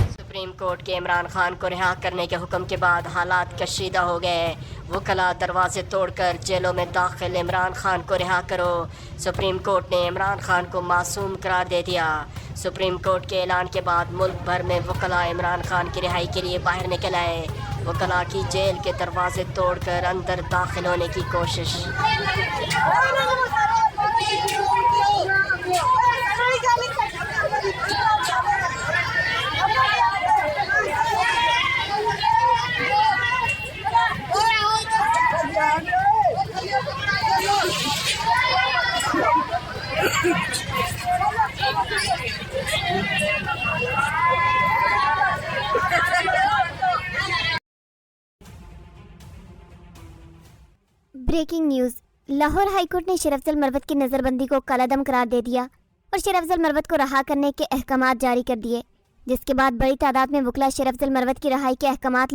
Supreme court के इमरान खान को रिहा करने के हुक्म के बाद हालात कशीदा हो गए। वकला दरवाजे तोड़कर जेलों में दाखिल इमरान खान को रिहा करो। सुप्रीम कोर्ट ने इमरान खान को मासूम करार दे दिया। सुप्रीम कोर्ट के ऐलान के बाद मुल्क भर में वकला इमरान खान की रिहाई के लिए बाहर निकल आए। वकला की जेल के दरवाजे तोड़कर अंदर दाखिल होने की कोशिश। Breaking news. लाहौर हाईकोर्ट ने शेर अफजल मरवत की नज़रबंदी को कालादम करार दे दिया और शेर अफजल मरवत को रहा करने के अहकामात जारी कर दिए, जिसके बाद बड़ी तादाद में वकला शेर अफजल मरवत की रहाई के अहकामात